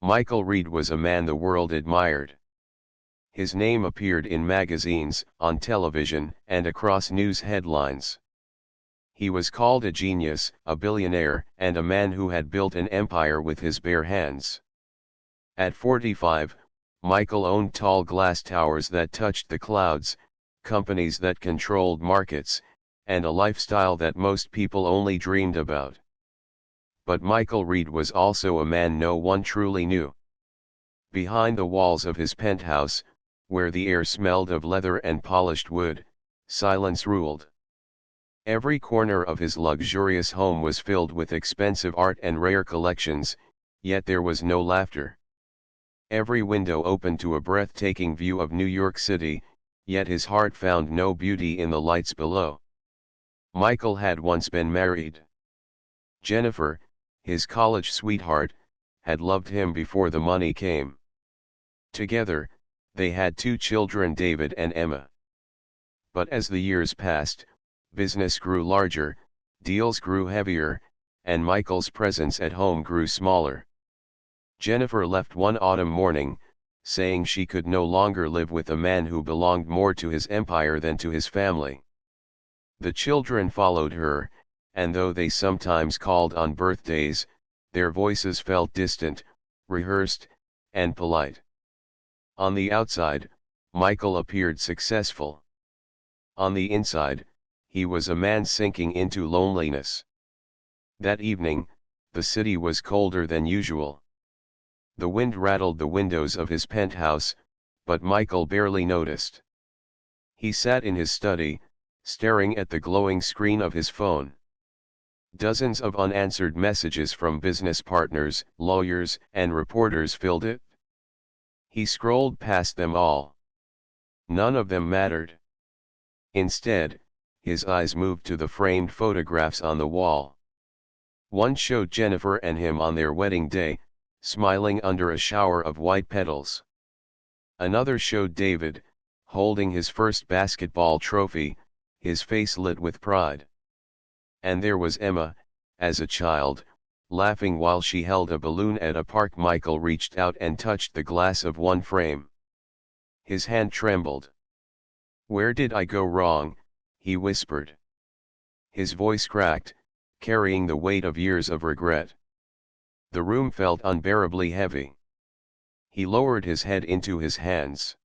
Michael Reed was a man the world admired. His name appeared in magazines, on television, and across news headlines. He was called a genius, a billionaire, and a man who had built an empire with his bare hands. At 45, Michael owned tall glass towers that touched the clouds, companies that controlled markets, and a lifestyle that most people only dreamed about. But Michael Reed was also a man no one truly knew. Behind the walls of his penthouse, where the air smelled of leather and polished wood, silence ruled. Every corner of his luxurious home was filled with expensive art and rare collections, yet there was no laughter. Every window opened to a breathtaking view of New York City, yet his heart found no beauty in the lights below. Michael had once been married. Jennifer, his college sweetheart, had loved him before the money came. Together, they had 2 children, David and Emma. But as the years passed, business grew larger, deals grew heavier, and Michael's presence at home grew smaller. Jennifer left one autumn morning, saying she could no longer live with a man who belonged more to his empire than to his family. The children followed her, and though they sometimes called on birthdays, their voices felt distant, rehearsed, and polite. On the outside, Michael appeared successful. On the inside, he was a man sinking into loneliness. That evening, the city was colder than usual. The wind rattled the windows of his penthouse, but Michael barely noticed. He sat in his study, staring at the glowing screen of his phone. Dozens of unanswered messages from business partners, lawyers, and reporters filled it. He scrolled past them all. None of them mattered. Instead, his eyes moved to the framed photographs on the wall. One showed Jennifer and him on their wedding day, smiling under a shower of white petals. Another showed David, holding his first basketball trophy, his face lit with pride. And there was Emma, as a child, laughing while she held a balloon at a park. Michael reached out and touched the glass of one frame. His hand trembled. "Where did I go wrong?" he whispered. His voice cracked, carrying the weight of years of regret. The room felt unbearably heavy. He lowered his head into his hands.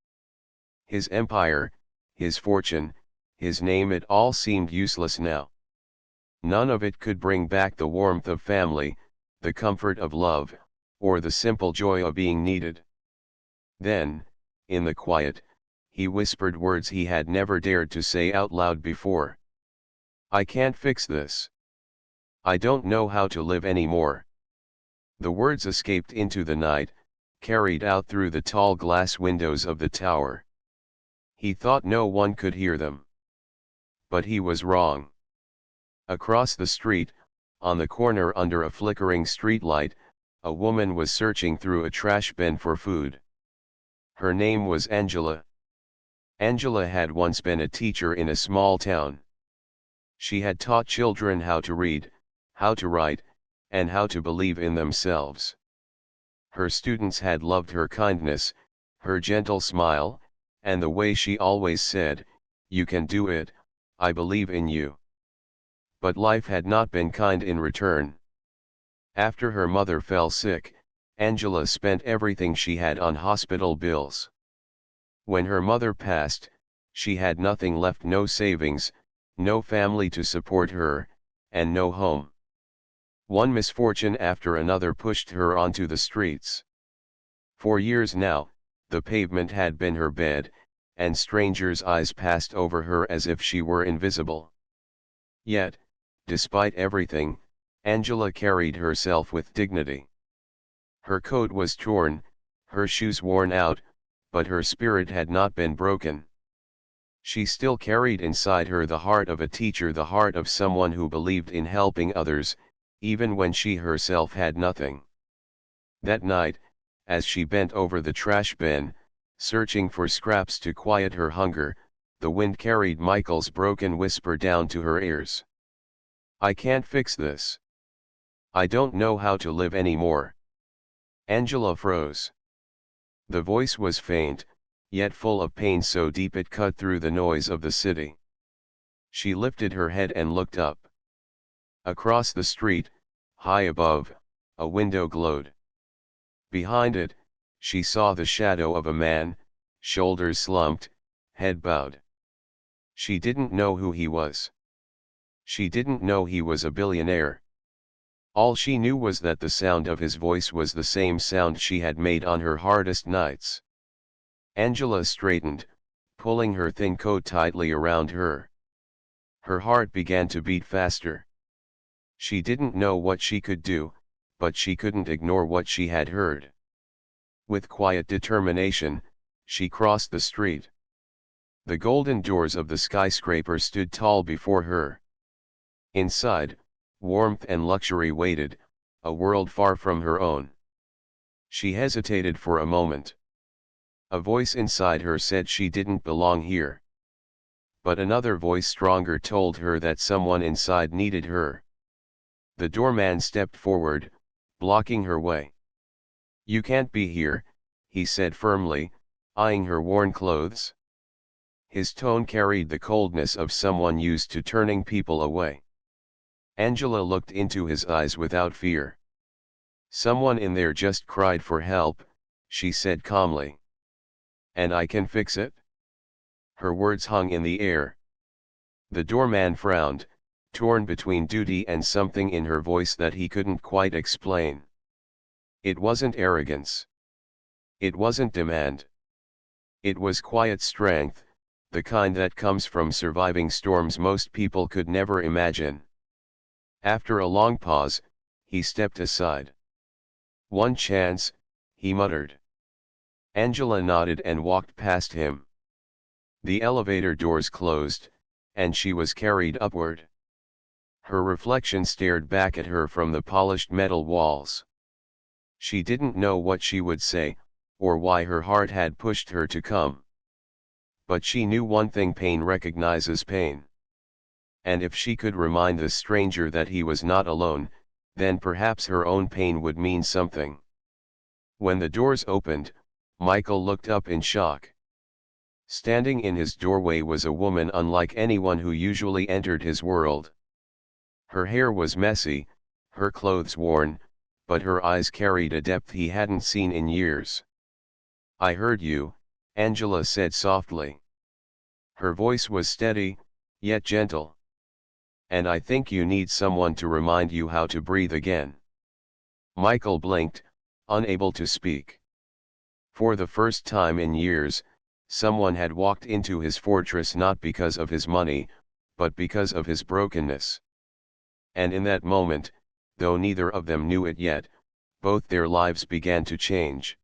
His empire, his fortune, his name, it all seemed useless now. None of it could bring back the warmth of family, the comfort of love, or the simple joy of being needed. Then, in the quiet, he whispered words he had never dared to say out loud before. "I can't fix this. I don't know how to live anymore." The words escaped into the night, carried out through the tall glass windows of the tower. He thought no one could hear them. But he was wrong. Across the street, on the corner under a flickering streetlight, a woman was searching through a trash bin for food. Her name was Angela. Angela had once been a teacher in a small town. She had taught children how to read, how to write, and how to believe in themselves. Her students had loved her kindness, her gentle smile, and the way she always said, "You can do it, I believe in you." But life had not been kind in return. After her mother fell sick, Angela spent everything she had on hospital bills. When her mother passed, she had nothing left, no savings, no family to support her, and no home. One misfortune after another pushed her onto the streets. For years now, the pavement had been her bed, and strangers' eyes passed over her as if she were invisible. Yet, despite everything, Angela carried herself with dignity. Her coat was torn, her shoes worn out, but her spirit had not been broken. She still carried inside her the heart of a teacher, the heart of someone who believed in helping others, even when she herself had nothing. That night, as she bent over the trash bin, searching for scraps to quiet her hunger, the wind carried Michael's broken whisper down to her ears. "I can't fix this. I don't know how to live anymore." Angela froze. The voice was faint, yet full of pain so deep it cut through the noise of the city. She lifted her head and looked up. Across the street, high above, a window glowed. Behind it, she saw the shadow of a man, shoulders slumped, head bowed. She didn't know who he was. She didn't know he was a billionaire. All she knew was that the sound of his voice was the same sound she had made on her hardest nights. Angela straightened, pulling her thin coat tightly around her. Her heart began to beat faster. She didn't know what she could do, but she couldn't ignore what she had heard. With quiet determination, she crossed the street. The golden doors of the skyscraper stood tall before her. Inside, warmth and luxury waited, a world far from her own. She hesitated for a moment. A voice inside her said she didn't belong here. But another voice stronger told her that someone inside needed her. The doorman stepped forward, blocking her way. "You can't be here," he said firmly, eyeing her worn clothes. His tone carried the coldness of someone used to turning people away. Angela looked into his eyes without fear. "Someone in there just cried for help," she said calmly. "And I can fix it?" Her words hung in the air. The doorman frowned, torn between duty and something in her voice that he couldn't quite explain. It wasn't arrogance. It wasn't demand. It was quiet strength, the kind that comes from surviving storms most people could never imagine. After a long pause, he stepped aside. "One chance," he muttered. Angela nodded and walked past him. The elevator doors closed, and she was carried upward. Her reflection stared back at her from the polished metal walls. She didn't know what she would say, or why her heart had pushed her to come. But she knew one thing: pain recognizes pain. And if she could remind the stranger that he was not alone, then perhaps her own pain would mean something. When the doors opened, Michael looked up in shock. Standing in his doorway was a woman unlike anyone who usually entered his world. Her hair was messy, her clothes worn, but her eyes carried a depth he hadn't seen in years. "I heard you," Angela said softly. Her voice was steady, yet gentle. "And I think you need someone to remind you how to breathe again." Michael blinked, unable to speak. For the first time in years, someone had walked into his fortress not because of his money, but because of his brokenness. And in that moment, though neither of them knew it yet, both their lives began to change.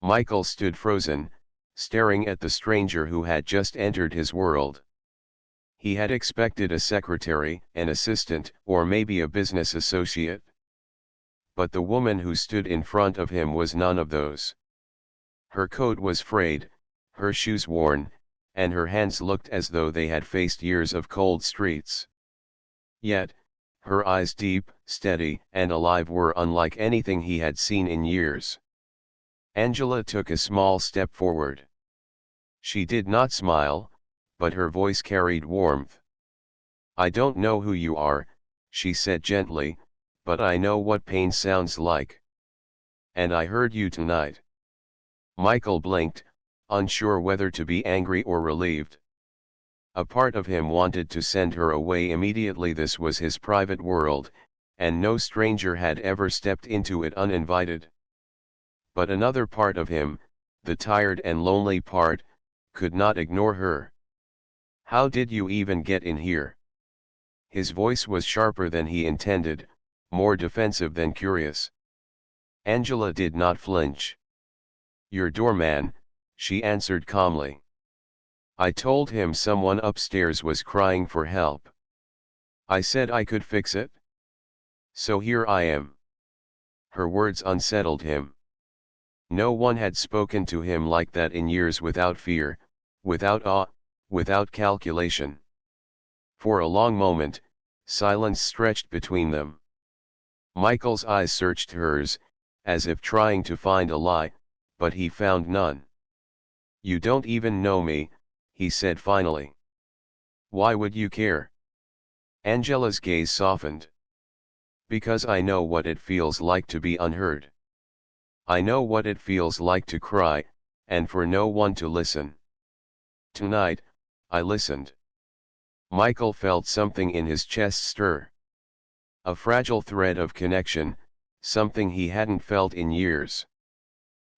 Michael stood frozen, staring at the stranger who had just entered his world. He had expected a secretary, an assistant, or maybe a business associate. But the woman who stood in front of him was none of those. Her coat was frayed, her shoes worn, and her hands looked as though they had faced years of cold streets. Yet, her eyes, deep, steady, and alive, were unlike anything he had seen in years. Angela took a small step forward. She did not smile, but her voice carried warmth. "I don't know who you are," she said gently, "but I know what pain sounds like. And I heard you tonight." Michael blinked, unsure whether to be angry or relieved. A part of him wanted to send her away immediately. This was his private world, and no stranger had ever stepped into it uninvited. But another part of him, the tired and lonely part, could not ignore her. "How did you even get in here?" His voice was sharper than he intended, more defensive than curious. Angela did not flinch. "Your doorman," she answered calmly. "I told him someone upstairs was crying for help. I said I could fix it. So here I am." Her words unsettled him. No one had spoken to him like that in years, without fear, without awe, without calculation. For a long moment, silence stretched between them. Michael's eyes searched hers, as if trying to find a lie, but he found none. "You don't even know me," he said finally. "Why would you care?" Angela's gaze softened. "Because I know what it feels like to be unheard. I know what it feels like to cry, and for no one to listen. Tonight, I listened." Michael felt something in his chest stir. A fragile thread of connection, something he hadn't felt in years.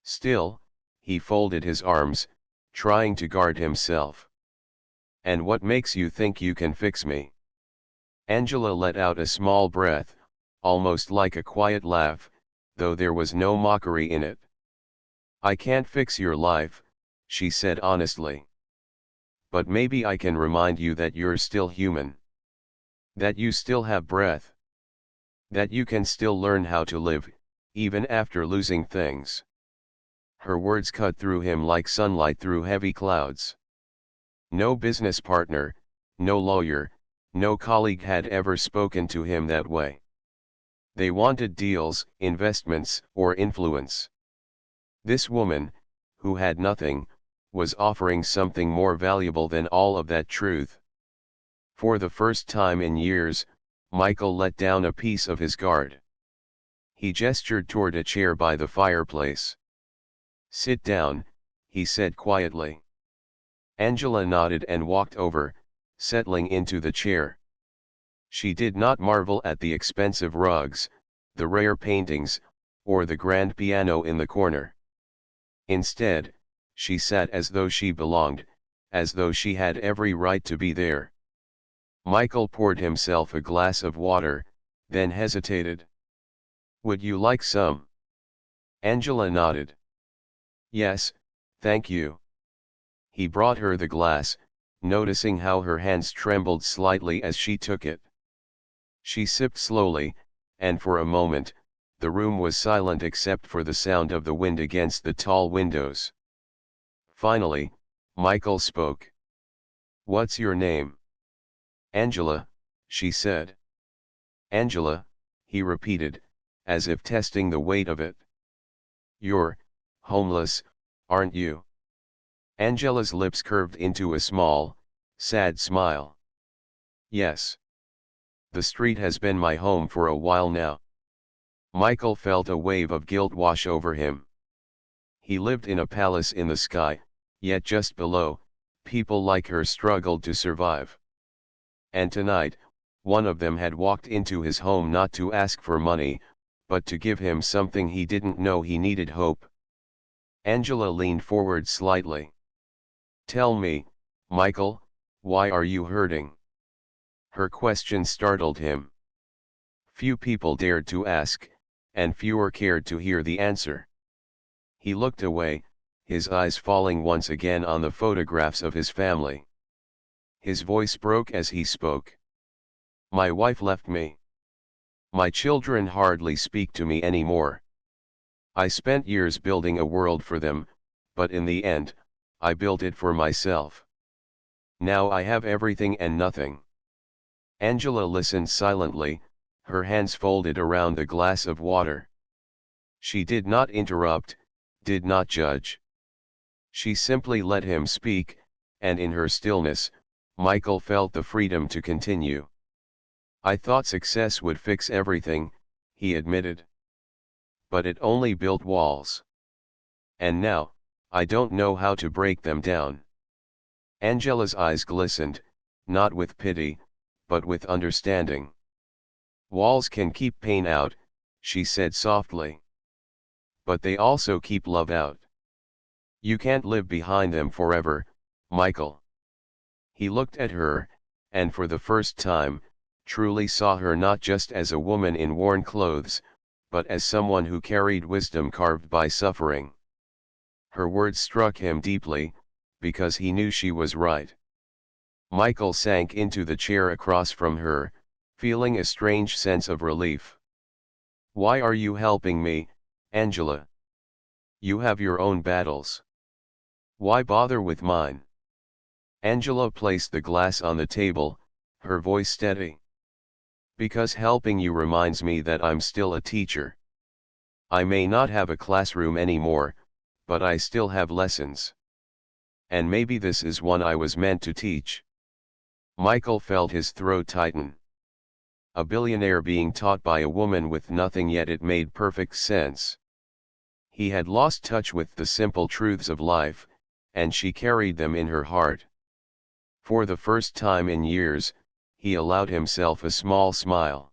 Still, he folded his arms, trying to guard himself. "And what makes you think you can fix me?" Angela let out a small breath, almost like a quiet laugh, though there was no mockery in it. "I can't fix your life," she said honestly. "But maybe I can remind you that you're still human. That you still have breath. That you can still learn how to live, even after losing things." Her words cut through him like sunlight through heavy clouds. No business partner, no lawyer, no colleague had ever spoken to him that way. They wanted deals, investments, or influence. This woman, who had nothing, was offering something more valuable than all of that truth. For the first time in years, Michael let down a piece of his guard. He gestured toward a chair by the fireplace. "Sit down," he said quietly. Angela nodded and walked over, settling into the chair. She did not marvel at the expensive rugs, the rare paintings, or the grand piano in the corner. Instead, she sat as though she belonged, as though she had every right to be there. Michael poured himself a glass of water, then hesitated. "Would you like some?" Angela nodded. "Yes, thank you." He brought her the glass, noticing how her hands trembled slightly as she took it. She sipped slowly, and for a moment, the room was silent except for the sound of the wind against the tall windows. Finally, Michael spoke. "What's your name?" "Angela," she said. "Angela," he repeated, as if testing the weight of it. "You're homeless, aren't you?" Angela's lips curved into a small, sad smile. "Yes. The street has been my home for a while now." Michael felt a wave of guilt wash over him. He lived in a palace in the sky, yet just below, people like her struggled to survive. And tonight, one of them had walked into his home not to ask for money, but to give him something he didn't know he needed: hope. Angela leaned forward slightly. "Tell me, Michael, why are you hurting?" Her question startled him. Few people dared to ask, and fewer cared to hear the answer. He looked away, his eyes falling once again on the photographs of his family. His voice broke as he spoke. "My wife left me. My children hardly speak to me anymore. I spent years building a world for them, but in the end, I built it for myself. Now I have everything and nothing." Angela listened silently, her hands folded around the glass of water. She did not interrupt, did not judge. She simply let him speak, and in her stillness, Michael felt the freedom to continue. "I thought success would fix everything," he admitted. "But it only built walls. And now, I don't know how to break them down." Angela's eyes glistened, not with pity, but with understanding. "Walls can keep pain out," she said softly. "But they also keep love out. You can't live behind them forever, Michael." He looked at her, and for the first time, truly saw her not just as a woman in worn clothes, but as someone who carried wisdom carved by suffering. Her words struck him deeply, because he knew she was right. Michael sank into the chair across from her, feeling a strange sense of relief. "Why are you helping me, Angela? You have your own battles. Why bother with mine?" Angela placed the glass on the table, her voice steady. "Because helping you reminds me that I'm still a teacher. I may not have a classroom anymore, but I still have lessons. And maybe this is one I was meant to teach. Michael felt his throat tighten. A billionaire being taught by a woman with nothing, yet it made perfect sense. He had lost touch with the simple truths of life, and she carried them in her heart. For the first time in years, he allowed himself a small smile.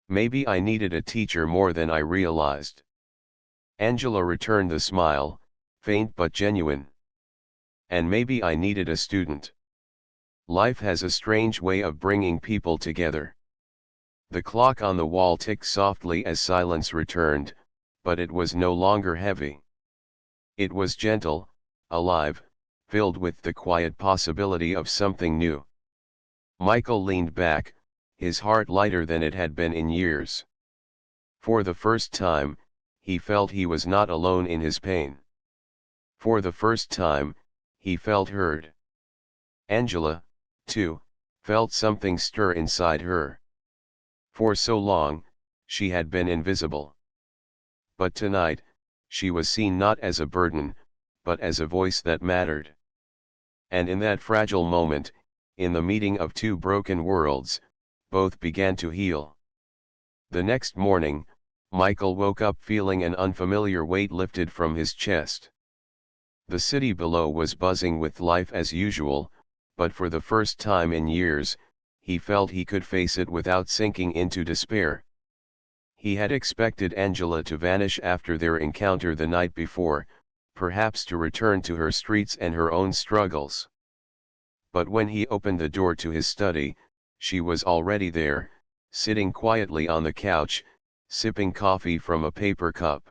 Maybe I needed a teacher more than I realized. Angela returned the smile, faint but genuine. And maybe I needed a student. Life has a strange way of bringing people together. The clock on the wall ticked softly as silence returned, but it was no longer heavy. It was gentle, alive, filled with the quiet possibility of something new. Michael leaned back, his heart lighter than it had been in years. For the first time, he felt he was not alone in his pain. For the first time, he felt heard. Angela, too, felt something stir inside her. For so long, she had been invisible. But tonight, she was seen not as a burden, but as a voice that mattered. And in that fragile moment, in the meeting of two broken worlds, both began to heal. The next morning, Michael woke up feeling an unfamiliar weight lifted from his chest. The city below was buzzing with life as usual, but for the first time in years, he felt he could face it without sinking into despair. He had expected Angela to vanish after their encounter the night before, perhaps to return to her streets and her own struggles. But when he opened the door to his study, she was already there, sitting quietly on the couch, sipping coffee from a paper cup.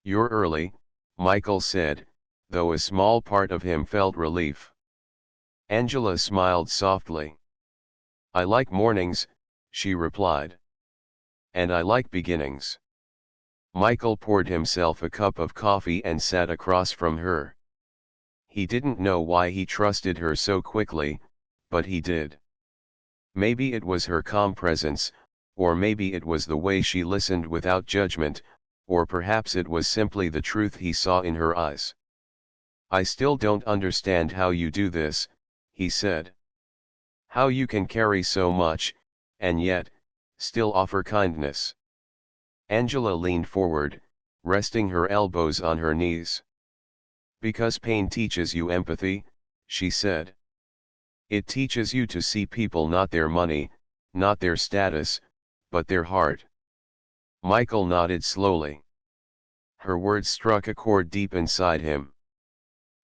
"You're early," Michael said, though a small part of him felt relief. Angela smiled softly. "I like mornings," she replied. "And I like beginnings." Michael poured himself a cup of coffee and sat across from her. He didn't know why he trusted her so quickly, but he did. Maybe it was her calm presence, or maybe it was the way she listened without judgment, or perhaps it was simply the truth he saw in her eyes. "I still don't understand how you do this," he said. "How you can carry so much, and yet, still offer kindness." Angela leaned forward, resting her elbows on her knees. "Because pain teaches you empathy," she said. "It teaches you to see people not their money, not their status, but their heart." Michael nodded slowly. Her words struck a chord deep inside him.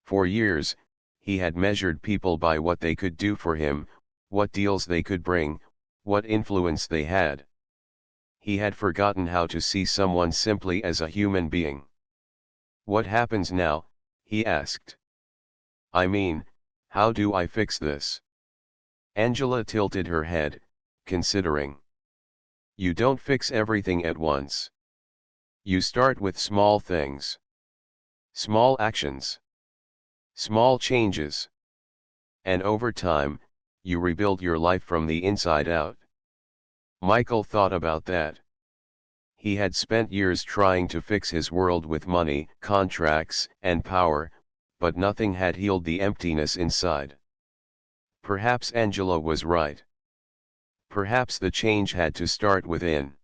For years, he had measured people by what they could do for him, what deals they could bring, what influence they had. He had forgotten how to see someone simply as a human being. "What happens now?" he asked. "I mean, how do I fix this?" Angela tilted her head, considering. "You don't fix everything at once. You start with small things. Small actions. Small changes. And over time, you rebuild your life from the inside out." Michael thought about that. He had spent years trying to fix his world with money, contracts, and power, but nothing had healed the emptiness inside. Perhaps Angela was right. Perhaps the change had to start within.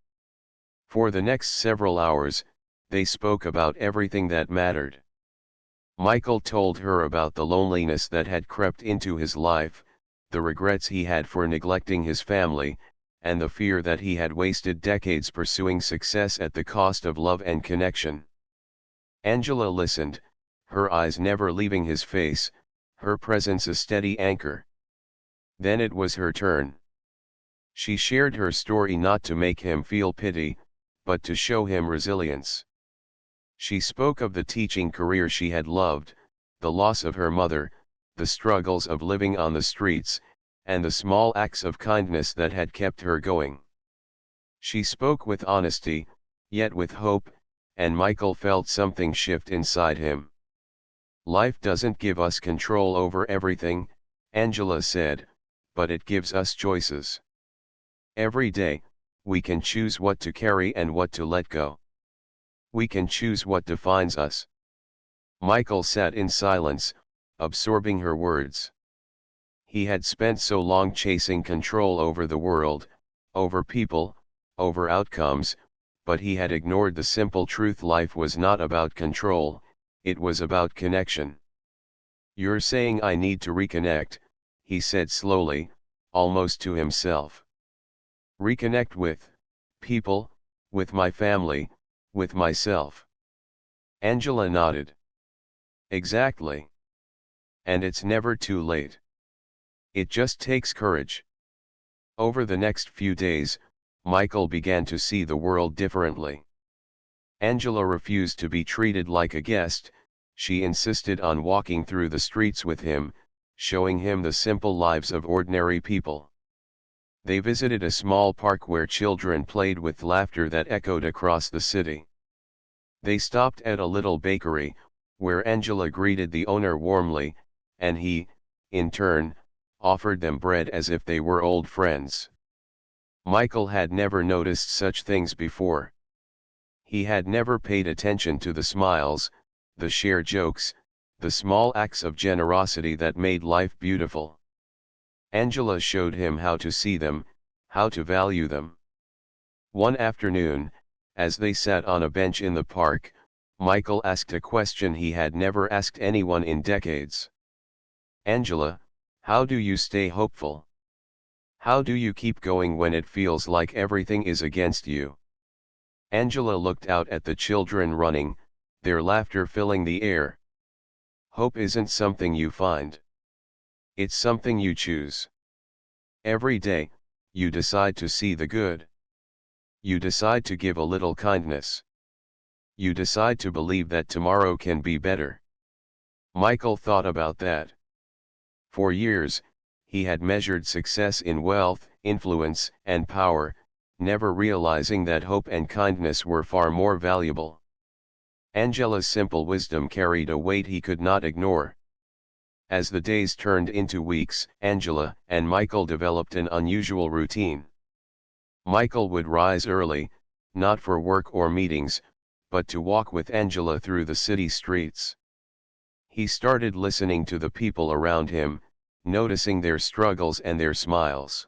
For the next several hours, they spoke about everything that mattered. Michael told her about the loneliness that had crept into his life, the regrets he had for neglecting his family, and the fear that he had wasted decades pursuing success at the cost of love and connection. Angela listened, her eyes never leaving his face, her presence a steady anchor. Then it was her turn. She shared her story not to make him feel pity, but to show him resilience. She spoke of the teaching career she had loved, the loss of her mother, the struggles of living on the streets, and the small acts of kindness that had kept her going. She spoke with honesty, yet with hope, and Michael felt something shift inside him. "Life doesn't give us control over everything," Angela said, "but it gives us choices. Every day, we can choose what to carry and what to let go. We can choose what defines us. Michael sat in silence, absorbing her words. He had spent so long chasing control over the world, over people, over outcomes, but he had ignored the simple truth: life was not about control, it was about connection. "You're saying I need to reconnect," he said slowly, almost to himself. "Reconnect with people, with my family, with myself." Angela nodded. "Exactly. And it's never too late. It just takes courage." Over the next few days, Michael began to see the world differently. Angela refused to be treated like a guest. She insisted on walking through the streets with him, showing him the simple lives of ordinary people. They visited a small park where children played with laughter that echoed across the city. They stopped at a little bakery, where Angela greeted the owner warmly, and he, in turn, offered them bread as if they were old friends. Michael had never noticed such things before. He had never paid attention to the smiles, the shared jokes, the small acts of generosity that made life beautiful. Angela showed him how to see them, how to value them. One afternoon, as they sat on a bench in the park, Michael asked a question he had never asked anyone in decades. "Angela, how do you stay hopeful? How do you keep going when it feels like everything is against you?" Angela looked out at the children running, their laughter filling the air. "Hope isn't something you find. It's something you choose. Every day, you decide to see the good. You decide to give a little kindness. You decide to believe that tomorrow can be better." Michael thought about that. For years, he had measured success in wealth, influence, and power, never realizing that hope and kindness were far more valuable. Angela's simple wisdom carried a weight he could not ignore. As the days turned into weeks, Angela and Michael developed an unusual routine. Michael would rise early, not for work or meetings, but to walk with Angela through the city streets. He started listening to the people around him, noticing their struggles and their smiles.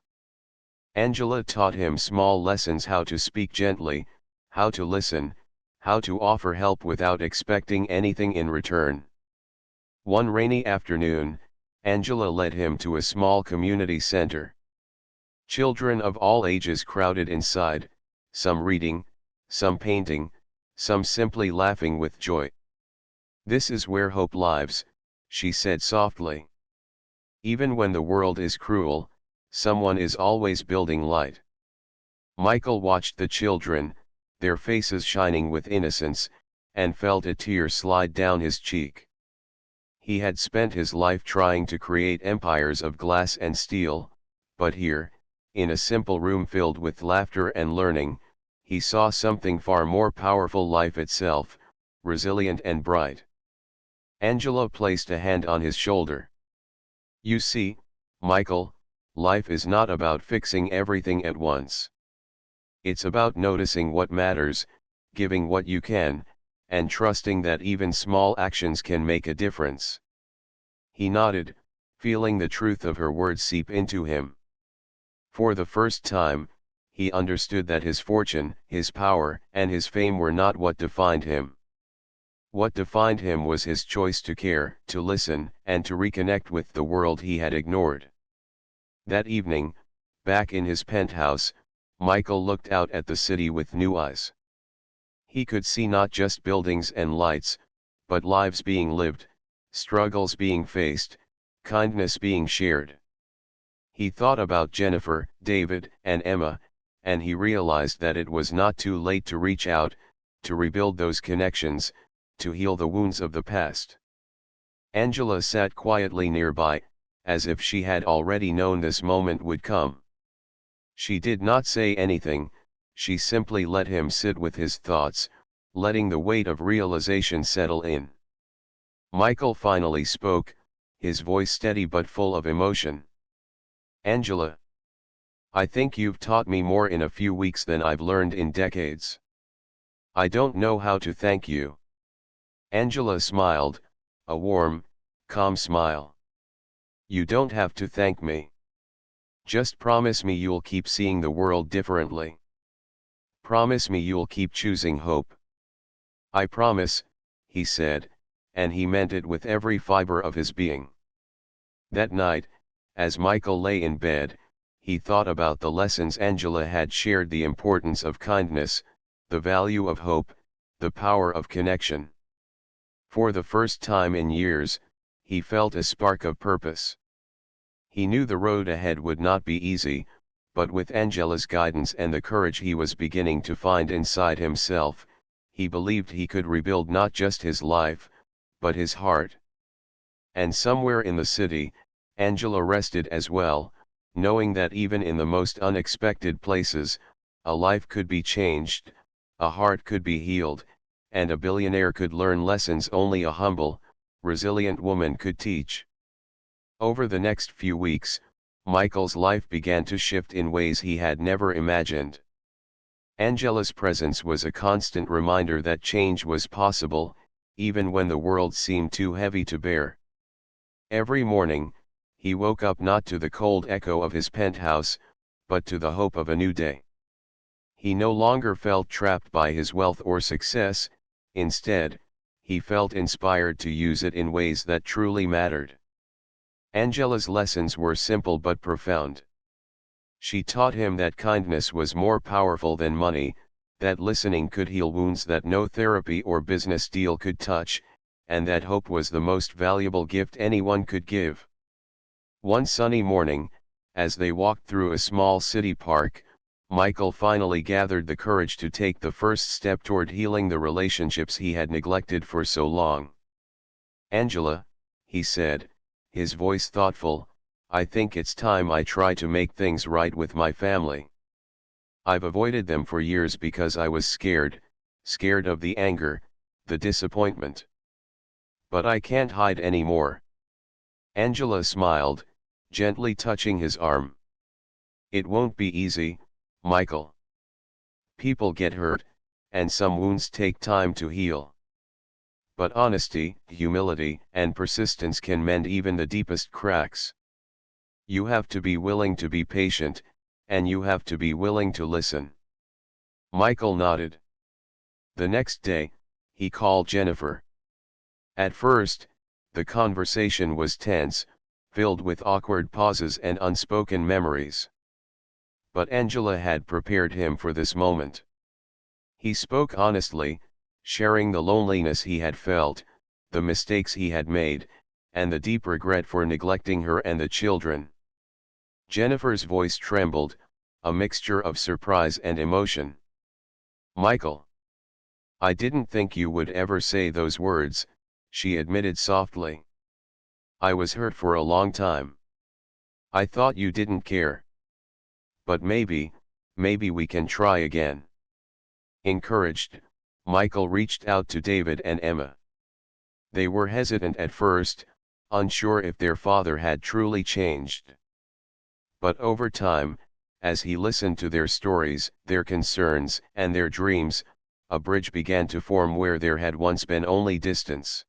Angela taught him small lessons: how to speak gently, how to listen, how to offer help without expecting anything in return. One rainy afternoon, Angela led him to a small community center. Children of all ages crowded inside, some reading, some painting, some simply laughing with joy. "This is where hope lives," she said softly. "Even when the world is cruel, someone is always building light." Michael watched the children, their faces shining with innocence, and felt a tear slide down his cheek. He had spent his life trying to create empires of glass and steel, but here, in a simple room filled with laughter and learning, he saw something far more powerful: life itself, resilient and bright. Angela placed a hand on his shoulder. "You see, Michael, life is not about fixing everything at once. It's about noticing what matters, giving what you can, and trusting that even small actions can make a difference." He nodded, feeling the truth of her words seep into him. For the first time, he understood that his fortune, his power, and his fame were not what defined him. What defined him was his choice to care, to listen, and to reconnect with the world he had ignored. That evening, back in his penthouse, Michael looked out at the city with new eyes. He could see not just buildings and lights, but lives being lived, struggles being faced, kindness being shared. He thought about Jennifer, David, and Emma, and he realized that it was not too late to reach out, to rebuild those connections, to heal the wounds of the past. Angela sat quietly nearby, as if she had already known this moment would come. She did not say anything, she simply let him sit with his thoughts, letting the weight of realization settle in. Michael finally spoke, his voice steady but full of emotion. "Angela, I think you've taught me more in a few weeks than I've learned in decades. I don't know how to thank you. Angela smiled, a warm, calm smile. You don't have to thank me. Just promise me you'll keep seeing the world differently. Promise me you'll keep choosing hope. I promise, he said, and he meant it with every fiber of his being. That night, as Michael lay in bed, he thought about the lessons Angela had shared: the importance of kindness, the value of hope, the power of connection. For the first time in years, he felt a spark of purpose. He knew the road ahead would not be easy, but with Angela's guidance and the courage he was beginning to find inside himself, he believed he could rebuild not just his life, but his heart. And somewhere in the city, Angela rested as well, knowing that even in the most unexpected places, a life could be changed, a heart could be healed, and a billionaire could learn lessons only a humble, resilient woman could teach. Over the next few weeks, Michael's life began to shift in ways he had never imagined. Angela's presence was a constant reminder that change was possible, even when the world seemed too heavy to bear. Every morning, he woke up not to the cold echo of his penthouse, but to the hope of a new day. He no longer felt trapped by his wealth or success; instead, he felt inspired to use it in ways that truly mattered. Angela's lessons were simple but profound. She taught him that kindness was more powerful than money, that listening could heal wounds that no therapy or business deal could touch, and that hope was the most valuable gift anyone could give. One sunny morning, as they walked through a small city park, Michael finally gathered the courage to take the first step toward healing the relationships he had neglected for so long. "Angela," he said, his voice thoughtful, "I think it's time I try to make things right with my family. I've avoided them for years because I was scared of the anger, the disappointment. But I can't hide anymore." Angela smiled, gently touching his arm. "It won't be easy, Michael. People get hurt, and some wounds take time to heal. But honesty, humility, and persistence can mend even the deepest cracks. You have to be willing to be patient, and you have to be willing to listen." Michael nodded. The next day, he called Jennifer. At first, the conversation was tense, filled with awkward pauses and unspoken memories. But Angela had prepared him for this moment. He spoke honestly, sharing the loneliness he had felt, the mistakes he had made, and the deep regret for neglecting her and the children. Jennifer's voice trembled, a mixture of surprise and emotion. "Michael, I didn't think you would ever say those words," she admitted softly. "I was hurt for a long time. I thought you didn't care. But maybe we can try again." Encouraged, Michael reached out to David and Emma. They were hesitant at first, unsure if their father had truly changed. But over time, as he listened to their stories, their concerns, and their dreams, a bridge began to form where there had once been only distance.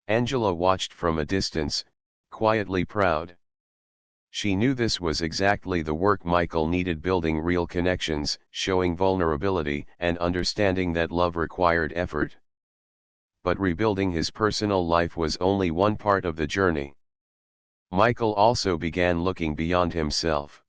Angela watched from a distance, quietly proud. She knew this was exactly the work Michael needed: building real connections, showing vulnerability, and understanding that love required effort. But rebuilding his personal life was only one part of the journey. Michael also began looking beyond himself.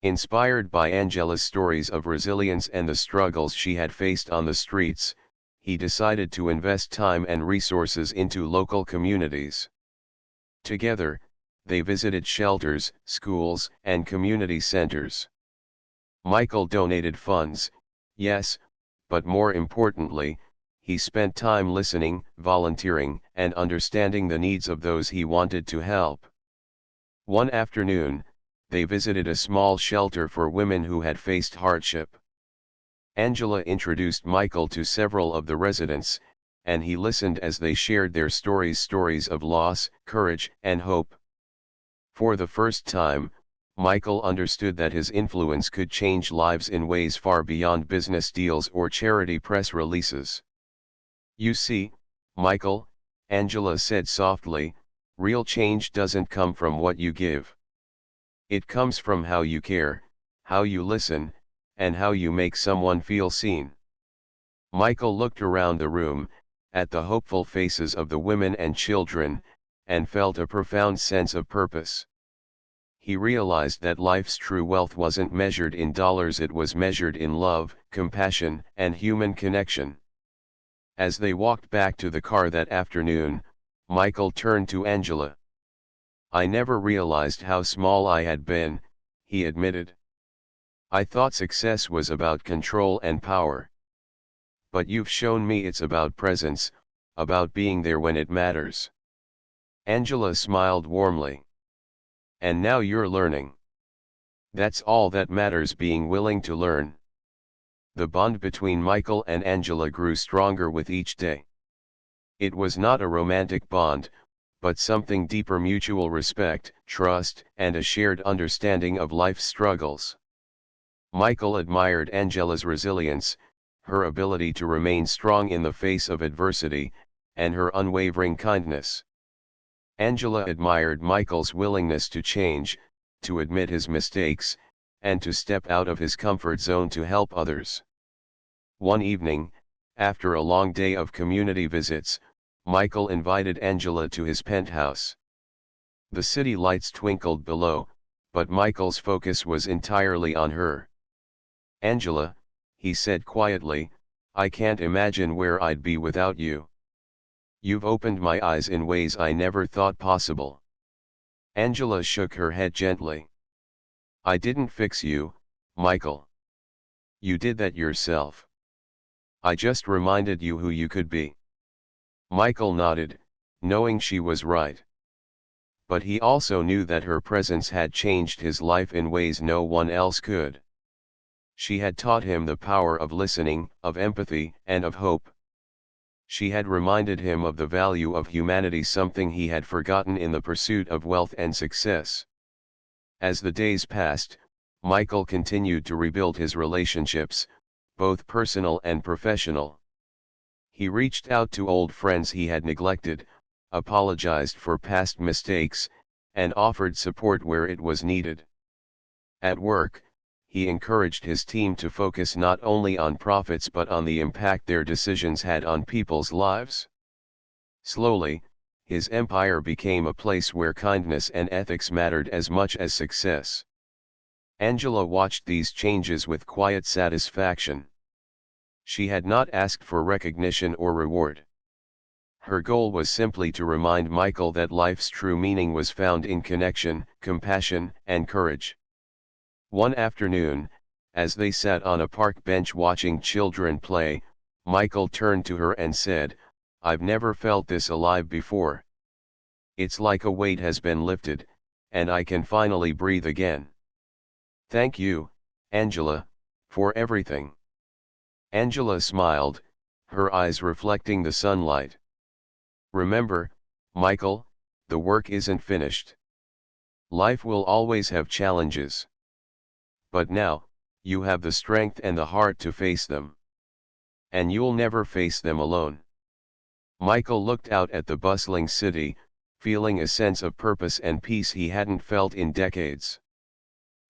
Inspired by Angela's stories of resilience and the struggles she had faced on the streets, he decided to invest time and resources into local communities. Together, they visited shelters, schools, and community centers. Michael donated funds, yes, but more importantly, he spent time listening, volunteering, and understanding the needs of those he wanted to help. One afternoon, they visited a small shelter for women who had faced hardship. Angela introduced Michael to several of the residents, and he listened as they shared their stories of loss, courage, and hope. For the first time, Michael understood that his influence could change lives in ways far beyond business deals or charity press releases. "You see, Michael," Angela said softly, "real change doesn't come from what you give. It comes from how you care, how you listen, and how you make someone feel seen." Michael looked around the room, at the hopeful faces of the women and children, and felt a profound sense of purpose. He realized that life's true wealth wasn't measured in dollars, it was measured in love, compassion, and human connection. As they walked back to the car that afternoon, Michael turned to Angela. "I never realized how small I had been," he admitted. "I thought success was about control and power. But you've shown me it's about presence, about being there when it matters." Angela smiled warmly. "And now you're learning. That's all that matters, being willing to learn." The bond between Michael and Angela grew stronger with each day. It was not a romantic bond, but something deeper: mutual respect, trust, and a shared understanding of life's struggles. Michael admired Angela's resilience, her ability to remain strong in the face of adversity, and her unwavering kindness. Angela admired Michael's willingness to change, to admit his mistakes, and to step out of his comfort zone to help others. One evening, after a long day of community visits, Michael invited Angela to his penthouse. The city lights twinkled below, but Michael's focus was entirely on her. "Angela," he said quietly, "I can't imagine where I'd be without you. You've opened my eyes in ways I never thought possible." Angela shook her head gently. "I didn't fix you, Michael. You did that yourself. I just reminded you who you could be." Michael nodded, knowing she was right. But he also knew that her presence had changed his life in ways no one else could. She had taught him the power of listening, of empathy, and of hope. She had reminded him of the value of humanity, something he had forgotten in the pursuit of wealth and success. As the days passed, Michael continued to rebuild his relationships, both personal and professional. He reached out to old friends he had neglected, apologized for past mistakes, and offered support where it was needed. At work, he encouraged his team to focus not only on profits but on the impact their decisions had on people's lives. Slowly, his empire became a place where kindness and ethics mattered as much as success. Angela watched these changes with quiet satisfaction. She had not asked for recognition or reward. Her goal was simply to remind Michael that life's true meaning was found in connection, compassion, and courage. One afternoon, as they sat on a park bench watching children play, Michael turned to her and said, "I've never felt this alive before. It's like a weight has been lifted, and I can finally breathe again. Thank you, Angela, for everything." Angela smiled, her eyes reflecting the sunlight. "Remember, Michael, the work isn't finished. Life will always have challenges. But now, you have the strength and the heart to face them. And you'll never face them alone." Michael looked out at the bustling city, feeling a sense of purpose and peace he hadn't felt in decades.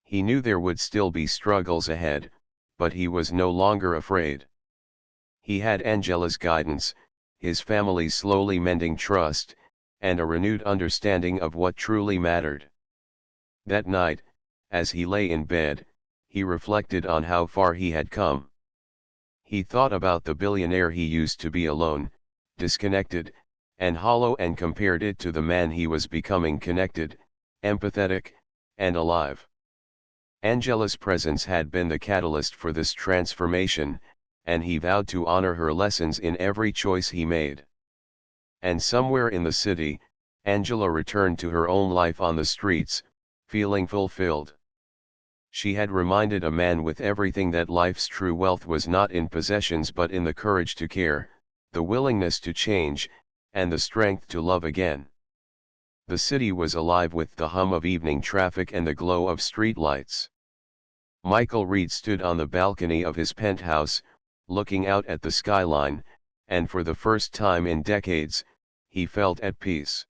He knew there would still be struggles ahead, but he was no longer afraid. He had Angela's guidance, his family's slowly mending trust, and a renewed understanding of what truly mattered. That night, as he lay in bed, he reflected on how far he had come. He thought about the billionaire he used to be, alone, disconnected, and hollow, and compared it to the man he was becoming: connected, empathetic, and alive. Angela's presence had been the catalyst for this transformation, and he vowed to honor her lessons in every choice he made. And somewhere in the city, Angela returned to her own life on the streets, feeling fulfilled. She had reminded a man with everything that life's true wealth was not in possessions but in the courage to care, the willingness to change, and the strength to love again. The city was alive with the hum of evening traffic and the glow of streetlights. Michael Reed stood on the balcony of his penthouse, looking out at the skyline, and for the first time in decades, he felt at peace.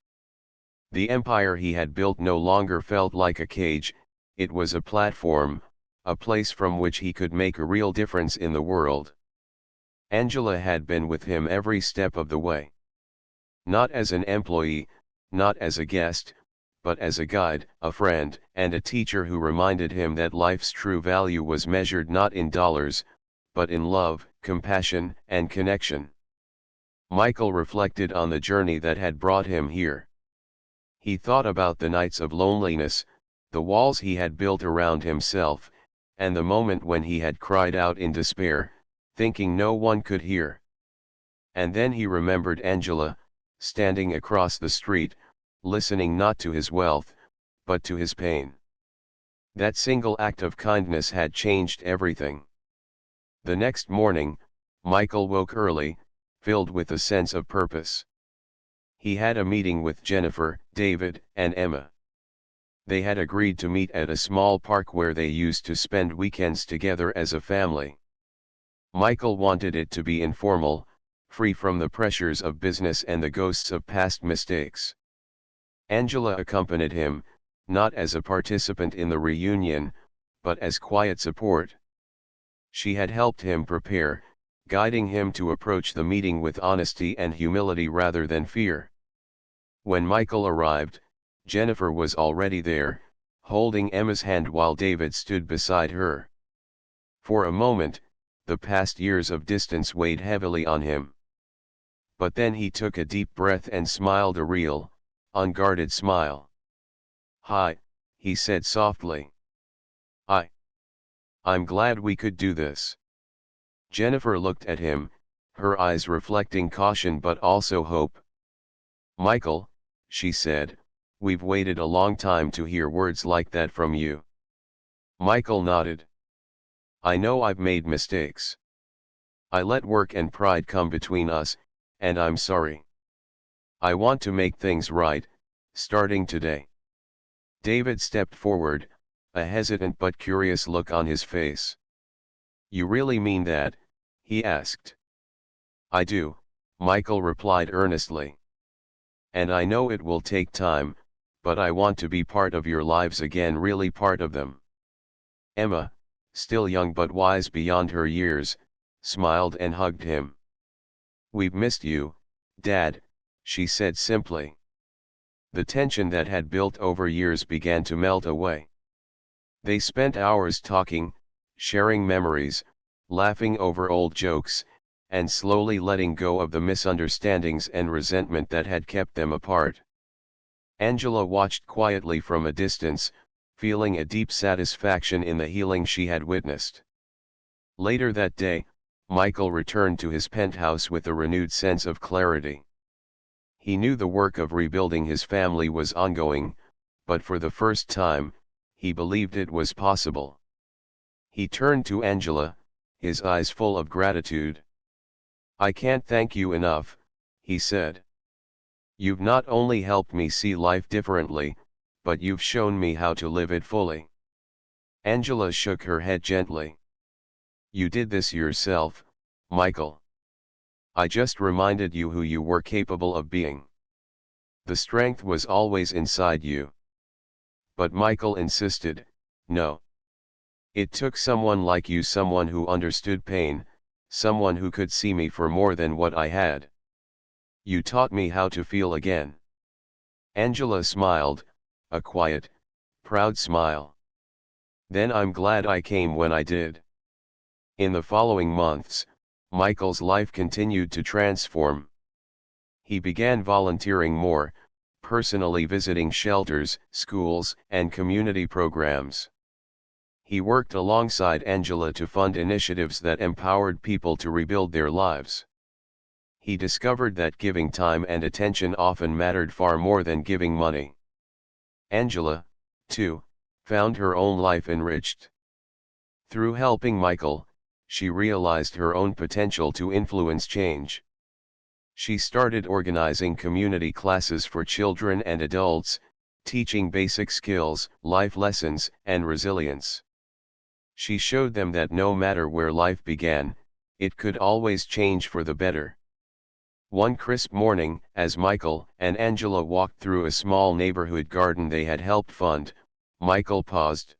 The empire he had built no longer felt like a cage, it was a platform, a place from which he could make a real difference in the world. Angela had been with him every step of the way. Not as an employee, not as a guest, but as a guide, a friend, and a teacher who reminded him that life's true value was measured not in dollars, but in love, compassion, and connection. Michael reflected on the journey that had brought him here. He thought about the nights of loneliness, the walls he had built around himself, and the moment when he had cried out in despair, thinking no one could hear. And then he remembered Angela, standing across the street, listening not to his wealth, but to his pain. That single act of kindness had changed everything. The next morning, Michael woke early, filled with a sense of purpose. He had a meeting with Jennifer, David, and Emma. They had agreed to meet at a small park where they used to spend weekends together as a family. Michael wanted it to be informal, free from the pressures of business and the ghosts of past mistakes. Angela accompanied him, not as a participant in the reunion, but as quiet support. She had helped him prepare, guiding him to approach the meeting with honesty and humility rather than fear. When Michael arrived, Jennifer was already there, holding Emma's hand while David stood beside her. For a moment, the past years of distance weighed heavily on him. But then he took a deep breath and smiled a real, unguarded smile. "Hi," he said softly. I'm glad we could do this." Jennifer looked at him, her eyes reflecting caution but also hope. "Michael," she said, "we've waited a long time to hear words like that from you." Michael nodded. "I know I've made mistakes. I let work and pride come between us, and I'm sorry. I want to make things right, starting today." David stepped forward, a hesitant but curious look on his face. "You really mean that?" he asked. "I do," Michael replied earnestly. "And I know it will take time, but I want to be part of your lives again, really part of them." Emma, still young but wise beyond her years, smiled and hugged him. "We've missed you, Dad," she said simply. The tension that had built over years began to melt away. They spent hours talking, sharing memories, laughing over old jokes, and slowly letting go of the misunderstandings and resentment that had kept them apart. Angela watched quietly from a distance, feeling a deep satisfaction in the healing she had witnessed. Later that day, Michael returned to his penthouse with a renewed sense of clarity. He knew the work of rebuilding his family was ongoing, but for the first time, he believed it was possible. He turned to Angela, his eyes full of gratitude. "I can't thank you enough," he said. "You've not only helped me see life differently, but you've shown me how to live it fully." Angela shook her head gently. "You did this yourself, Michael. I just reminded you who you were capable of being. The strength was always inside you." But Michael insisted, "No. It took someone like you, someone who understood pain, someone who could see me for more than what I had. You taught me how to feel again." Angela smiled, a quiet, proud smile. "Then I'm glad I came when I did." In the following months, Michael's life continued to transform. He began volunteering more, personally visiting shelters, schools, and community programs. He worked alongside Angela to fund initiatives that empowered people to rebuild their lives. He discovered that giving time and attention often mattered far more than giving money. Angela, too, found her own life enriched. Through helping Michael, she realized her own potential to influence change. She started organizing community classes for children and adults, teaching basic skills, life lessons, and resilience. She showed them that no matter where life began, it could always change for the better. One crisp morning, as Michael and Angela walked through a small neighborhood garden they had helped fund, Michael paused.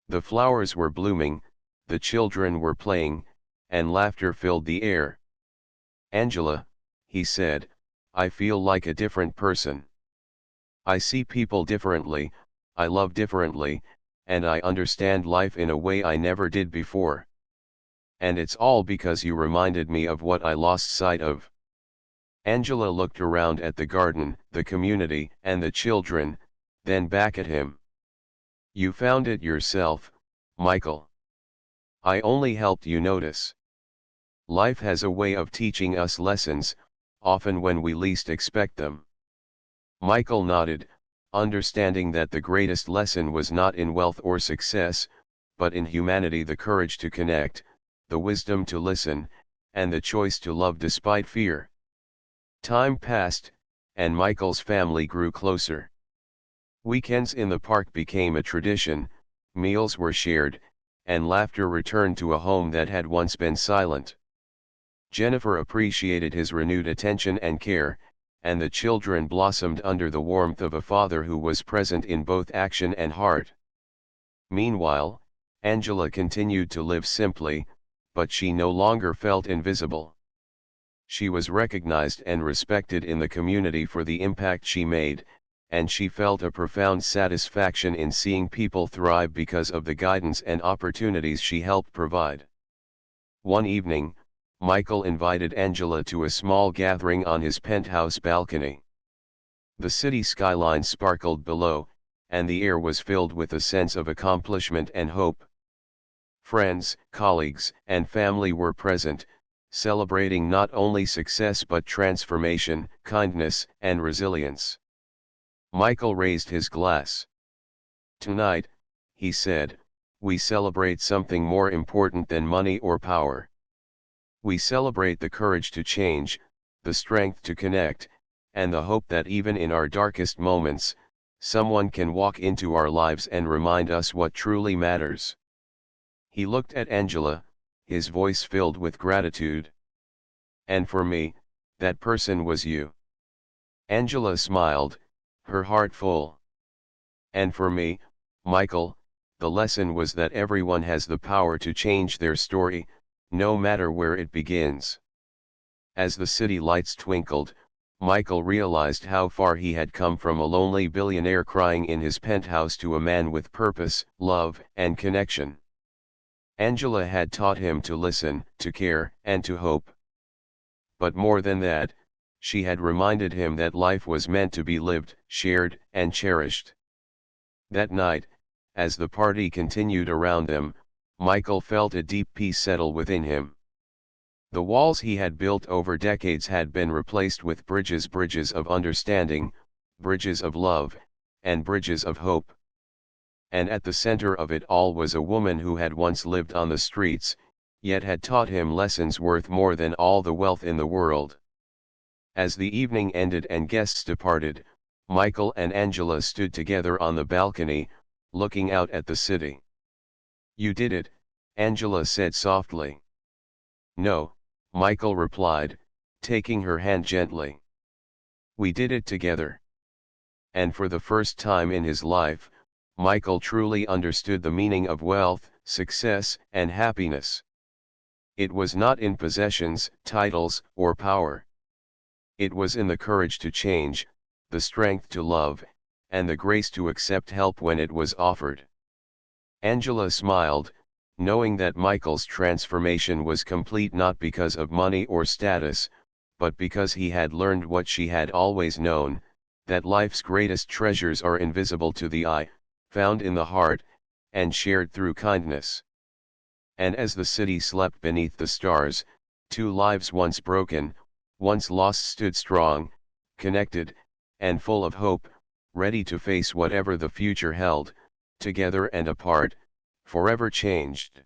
The flowers were blooming, the children were playing, and laughter filled the air. "Angela," he said, "I feel like a different person. I see people differently, I love differently, and I understand life in a way I never did before. And it's all because you reminded me of what I lost sight of." Angela looked around at the garden, the community, and the children, then back at him. "You found it yourself, Michael. I only helped you notice. Life has a way of teaching us lessons, often when we least expect them." Michael nodded, understanding that the greatest lesson was not in wealth or success, but in humanity, the courage to connect, the wisdom to listen, and the choice to love despite fear. Time passed, and Michael's family grew closer. Weekends in the park became a tradition, meals were shared, and laughter returned to a home that had once been silent. Jennifer appreciated his renewed attention and care, and the children blossomed under the warmth of a father who was present in both action and heart. Meanwhile, Angela continued to live simply, but she no longer felt invisible. She was recognized and respected in the community for the impact she made, and she felt a profound satisfaction in seeing people thrive because of the guidance and opportunities she helped provide. One evening, Michael invited Angela to a small gathering on his penthouse balcony. The city skyline sparkled below, and the air was filled with a sense of accomplishment and hope. Friends, colleagues, and family were present, celebrating not only success but transformation, kindness, and resilience. Michael raised his glass. "Tonight," he said, "we celebrate something more important than money or power. We celebrate the courage to change, the strength to connect, and the hope that even in our darkest moments, someone can walk into our lives and remind us what truly matters." He looked at Angela, his voice filled with gratitude. "And for me, that person was you." Angela smiled, her heart full. "And for me, Michael, the lesson was that everyone has the power to change their story, no matter where it begins." As the city lights twinkled, Michael realized how far he had come from a lonely billionaire crying in his penthouse to a man with purpose, love, and connection. Angela had taught him to listen, to care, and to hope. But more than that, she had reminded him that life was meant to be lived, shared, and cherished. That night, as the party continued around them, Michael felt a deep peace settle within him. The walls he had built over decades had been replaced with bridges of understanding, bridges of love, and bridges of hope. And at the center of it all was a woman who had once lived on the streets, yet had taught him lessons worth more than all the wealth in the world. As the evening ended and guests departed, Michael and Angela stood together on the balcony, looking out at the city. "You did it," Angela said softly. "No," Michael replied, taking her hand gently. "We did it together." And for the first time in his life, Michael truly understood the meaning of wealth, success, and happiness. It was not in possessions, titles, or power. It was in the courage to change, the strength to love, and the grace to accept help when it was offered. Angela smiled, knowing that Michael's transformation was complete not because of money or status, but because he had learned what she had always known, that life's greatest treasures are invisible to the eye, found in the heart, and shared through kindness. And as the city slept beneath the stars, two lives once broken, once lost stood strong, connected, and full of hope, ready to face whatever the future held, together and apart, forever changed.